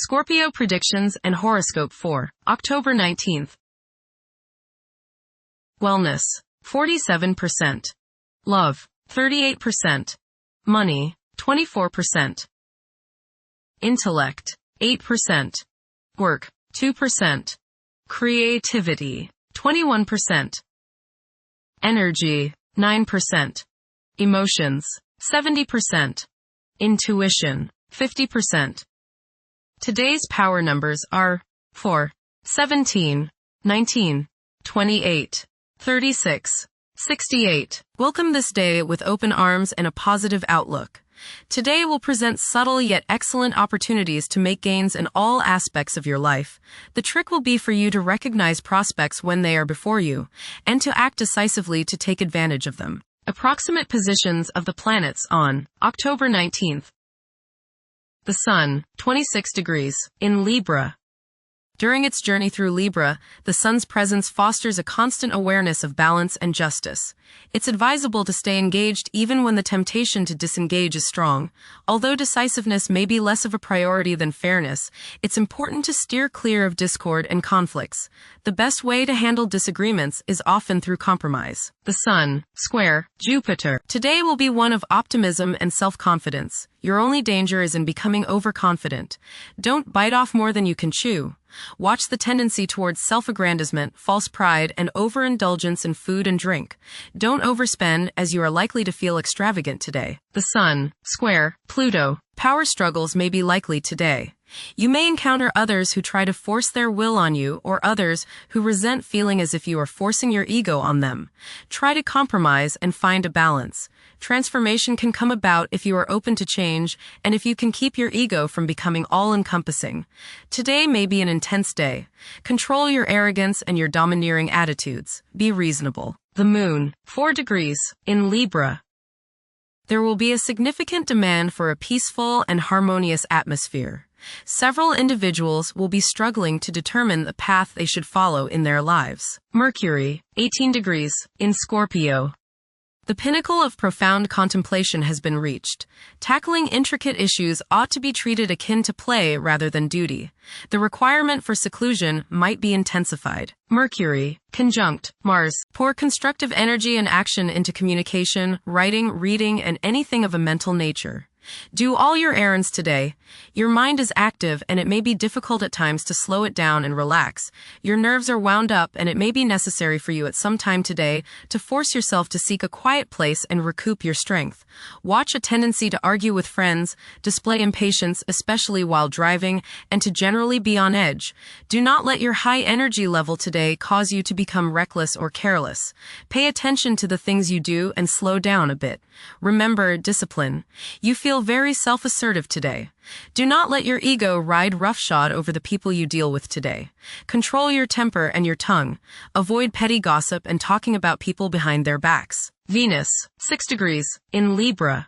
Scorpio predictions and horoscope for October 19th. Wellness, 47%. Love, 38%. Money, 24%. Intellect, 8%. Work, 2%. Creativity, 21%. Energy, 9%. Emotions, 70%. Intuition, 50%. Today's power numbers are 4, 17, 19, 28, 36, 68. Welcome this day with open arms and a positive outlook. Today will present subtle yet excellent opportunities to make gains in all aspects of your life. The trick will be for you to recognize prospects when they are before you, and to act decisively to take advantage of them. Approximate positions of the planets on October 19th. The Sun, 26 degrees, in Libra. During its journey through Libra, the Sun's presence fosters a constant awareness of balance and justice. It's advisable to stay engaged even when the temptation to disengage is strong. Although decisiveness may be less of a priority than fairness, it's important to steer clear of discord and conflicts. The best way to handle disagreements is often through compromise. The Sun, square, Jupiter. Today will be one of optimism and self-confidence. Your only danger is in becoming overconfident. Don't bite off more than you can chew. Watch the tendency towards self-aggrandizement, false pride, and overindulgence in food and drink. Don't overspend, as you are likely to feel extravagant today. The Sun, square, Pluto. Power struggles may be likely today. You may encounter others who try to force their will on you, or others who resent feeling as if you are forcing your ego on them. Try to compromise and find a balance. Transformation can come about if you are open to change, and if you can keep your ego from becoming all-encompassing. Today may be an intense day. Control your arrogance and your domineering attitudes. Be reasonable. The Moon, 4 degrees, in Libra. There will be a significant demand for a peaceful and harmonious atmosphere. Several individuals will be struggling to determine the path they should follow in their lives. Mercury, 18 degrees, in Scorpio. The pinnacle of profound contemplation has been reached. Tackling intricate issues ought to be treated akin to play rather than duty. The requirement for seclusion might be intensified. Mercury, conjunct Mars. Pour constructive energy and action into communication, writing, reading, and anything of a mental nature. Do all your errands today. Your mind is active, and it may be difficult at times to slow it down and relax. Your nerves are wound up, and it may be necessary for you at some time today to force yourself to seek a quiet place and recoup your strength. Watch a tendency to argue with friends, display impatience, especially while driving, and to generally be on edge. Do not let your high energy level today cause you to become reckless or careless. Pay attention to the things you do and slow down a bit. Remember discipline. You feel very self-assertive today. Do not let your ego ride roughshod over the people you deal with today. Control your temper and your tongue. Avoid petty gossip and talking about people behind their backs. Venus, 6 degrees, in Libra.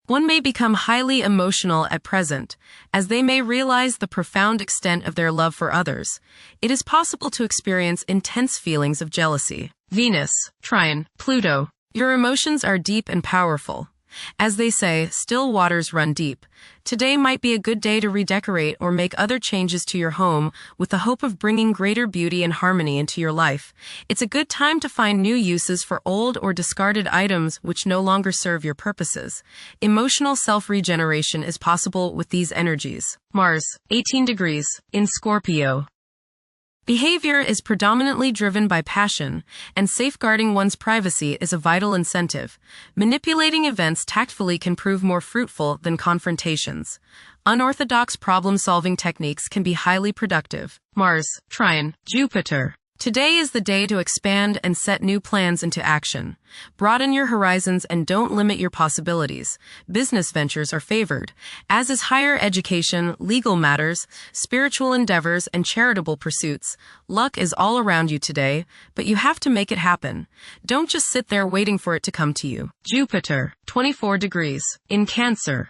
One may become highly emotional at present, as they may realize the profound extent of their love for others. It is possible to experience intense feelings of jealousy. Venus, trine, Pluto. Your emotions are deep and powerful. As they say, still waters run deep. Today might be a good day to redecorate or make other changes to your home with the hope of bringing greater beauty and harmony into your life. It's a good time to find new uses for old or discarded items which no longer serve your purposes. Emotional self-regeneration is possible with these energies. Mars, 18 degrees, in Scorpio. Behavior is predominantly driven by passion, and safeguarding one's privacy is a vital incentive. Manipulating events tactfully can prove more fruitful than confrontations. Unorthodox problem-solving techniques can be highly productive. Mars, trine, Jupiter. Today is the day to expand and set new plans into action. Broaden your horizons and don't limit your possibilities. Business ventures are favored, as is higher education, legal matters, spiritual endeavors, and charitable pursuits. Luck is all around you today, but you have to make it happen. Don't just sit there waiting for it to come to you. Jupiter, 24 degrees, in Cancer.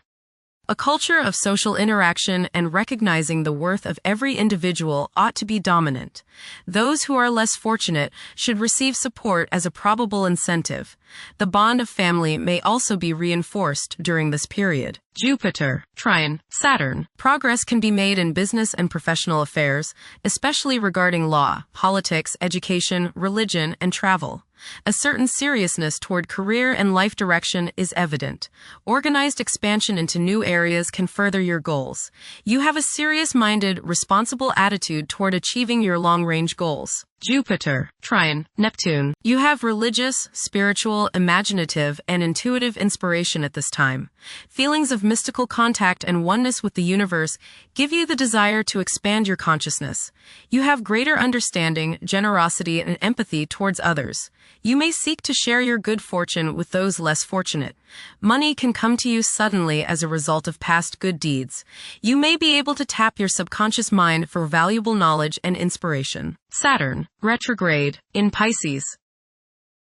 A culture of social interaction and recognizing the worth of every individual ought to be dominant. Those who are less fortunate should receive support as a probable incentive. The bond of family may also be reinforced during this period. Jupiter, trine, Saturn. Progress can be made in business and professional affairs, especially regarding law, politics, education, religion, and travel. A certain seriousness toward career and life direction is evident. Organized expansion into new areas can further your goals. You have a serious-minded, responsible attitude toward achieving your long-range goals. Jupiter, trine, Neptune. You have religious, spiritual, imaginative, and intuitive inspiration at this time. Feelings of mystical contact and oneness with the universe give you the desire to expand your consciousness. You have greater understanding, generosity, and empathy towards others. You may seek to share your good fortune with those less fortunate. Money can come to you suddenly as a result of past good deeds. You may be able to tap your subconscious mind for valuable knowledge and inspiration. Saturn, retrograde, in Pisces.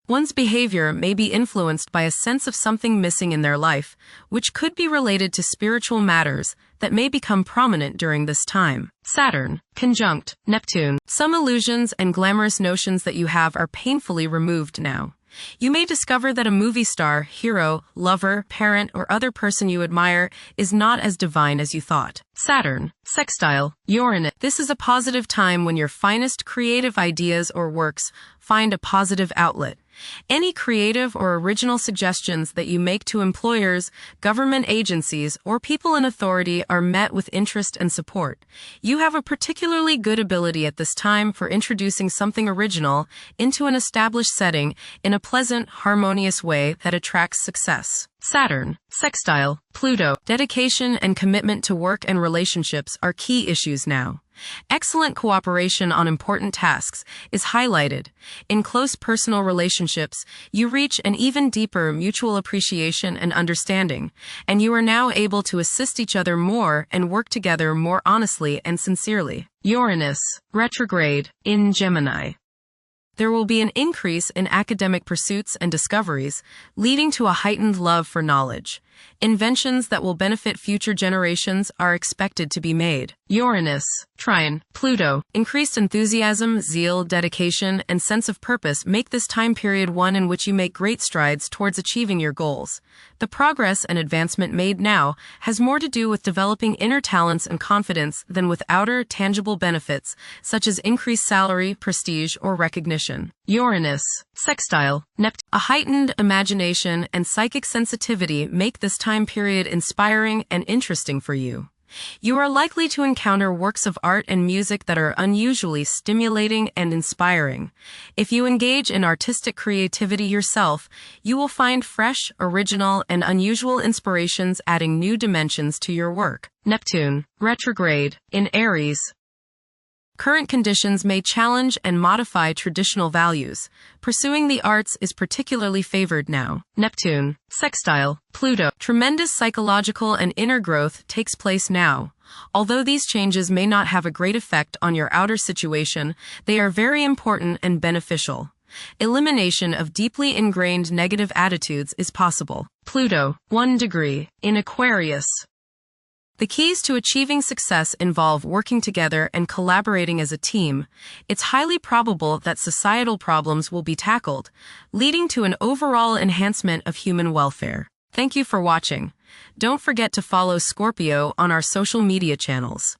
One's behavior may be influenced by a sense of something missing in their life, which could be related to spiritual matters that may become prominent during this time. Saturn, conjunct, Neptune. Some illusions and glamorous notions that you have are painfully removed now. You may discover that a movie star, hero, lover, parent, or other person you admire is not as divine as you thought. Saturn, sextile, Uranus. This is a positive time when your finest creative ideas or works find a positive outlet. Any creative or original suggestions that you make to employers, government agencies, or people in authority are met with interest and support. You have a particularly good ability at this time for introducing something original into an established setting in a pleasant, harmonious way that attracts success. Saturn, sextile, Pluto. Dedication and commitment to work and relationships are key issues now. Excellent cooperation on important tasks is highlighted. In close personal relationships, you reach an even deeper mutual appreciation and understanding, and you are now able to assist each other more and work together more honestly and sincerely. Uranus, retrograde, in Gemini. There will be an increase in academic pursuits and discoveries, leading to a heightened love for knowledge. Inventions that will benefit future generations are expected to be made. Uranus, trine, Pluto. Increased enthusiasm, zeal, dedication, and sense of purpose make this time period one in which you make great strides towards achieving your goals. The progress and advancement made now has more to do with developing inner talents and confidence than with outer, tangible benefits, such as increased salary, prestige, or recognition. Uranus, sextile, Neptune. A heightened imagination and psychic sensitivity make this time period inspiring and interesting for you. You are likely to encounter works of art and music that are unusually stimulating and inspiring. If you engage in artistic creativity yourself, you will find fresh, original, and unusual inspirations adding new dimensions to your work. Neptune, retrograde, in Aries. Current conditions may challenge and modify traditional values. Pursuing the arts is particularly favored now. Neptune, sextile, Pluto. Tremendous psychological and inner growth takes place now. Although these changes may not have a great effect on your outer situation, they are very important and beneficial. Elimination of deeply ingrained negative attitudes is possible. Pluto, 1 degree, in Aquarius. The keys to achieving success involve working together and collaborating as a team. It's highly probable that societal problems will be tackled, leading to an overall enhancement of human welfare. Thank you for watching. Don't forget to follow Scorpio on our social media channels.